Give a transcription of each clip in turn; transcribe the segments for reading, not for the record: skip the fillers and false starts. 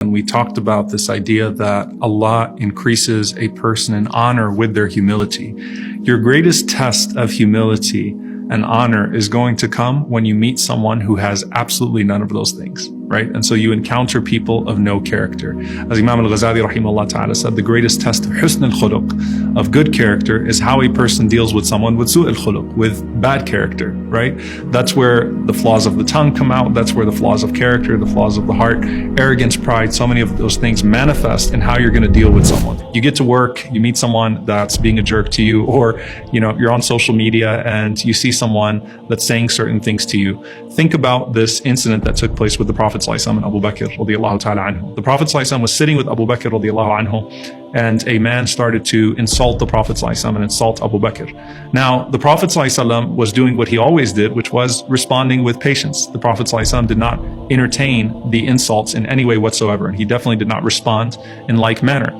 And we talked about this idea that Allah increases a person in honor with their humility. Your greatest test of humility and honor is going to come when you meet someone who has absolutely none of those things, right? And so you encounter people of no character. As Imam 𝗟𝗚𝗏 rahimahullah ta'ala said, the greatest test of ḥusn al-khuluq, of good character, is how a person deals with someone with �سوء al-khuluq, with bad character, right? That's where the flaws of the tongue come out. That's where the flaws of character, the flaws of the heart, arrogance, pride, so many of those things manifest in how you're going to deal with someone. You get to work, you meet someone that's being a jerk to you, or you're on social media and you see someone that's saying certain things to you. Think about this incident that took place with the Prophet ﷺ and Abu Bakr radiallahu ta'ala anhu. The Prophet ﷺ was sitting with Abu Bakr radiallahu anhu, and a man started to insult the Prophet ﷺ and insult Abu Bakr. Now, the Prophet ﷺ was doing what he always did, which was responding with patience. The Prophet ﷺ did not entertain the insults in any way whatsoever, and he definitely did not respond in like manner.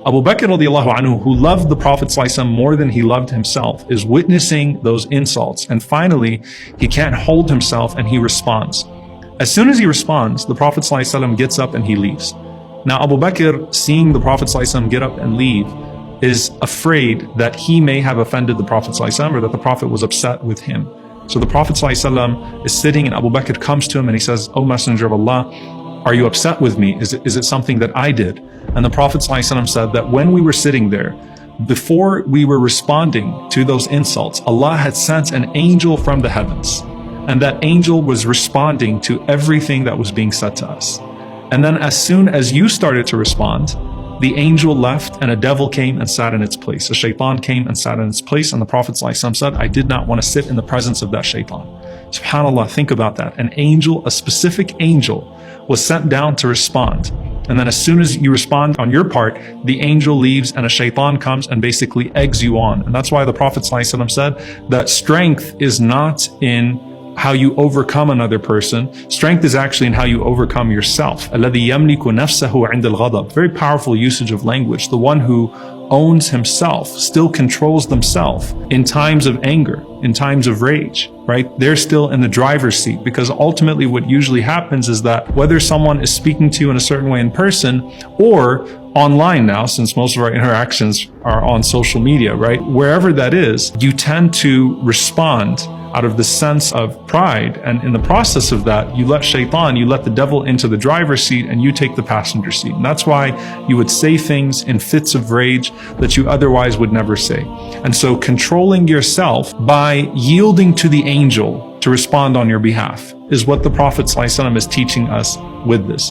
Abu Bakr radiallahu anhu, who loved the Prophet ﷺ more than he loved himself, is witnessing those insults, and finally he can't hold himself and he responds. As soon as he responds, the Prophet ﷺ gets up and he leaves. Now Abu Bakr, seeing the Prophet ﷺ get up and leave, is afraid that he may have offended the Prophet ﷺ, or that the Prophet was upset with him. So the Prophet ﷺ is sitting, and Abu Bakr comes to him and he says, "O Messenger of Allah, are you upset with me? Is it something that I did?" And the Prophet ﷺ said that when we were sitting there, before we were responding to those insults, Allah had sent an angel from the heavens, and that angel was responding to everything that was being said to us. And then as soon as you started to respond, the angel left and a devil came and sat in its place. A shaitan came and sat in its place, and the Prophet ﷺ said, "I did not want to sit in the presence of that shaitan." SubhanAllah, think about that. An angel, a specific angel, was sent down to respond. And then as soon as you respond on your part, the angel leaves and a shaitan comes and basically eggs you on. And that's why the Prophet ﷺ said that strength is not in how you overcome another person. Strength is actually in how you overcome yourself. الَّذِي يَمْلِكُ نَفْسَهُ عِنْدَ الْغَضَبِ. Very powerful usage of language. The one who owns himself, still controls themselves in times of anger, in times of rage, right? They're still in the driver's seat, because ultimately what usually happens is that whether someone is speaking to you in a certain way in person or online now, since most of our interactions are on social media, right? Wherever that is, you tend to respond out of the sense of pride, and in the process of that, you let shaitan, you let the devil into the driver's seat, and you take the passenger seat. And that's why you would say things in fits of rage that you otherwise would never say. And so controlling yourself by yielding to the angel to respond on your behalf is what the Prophet ﷺ is teaching us with this.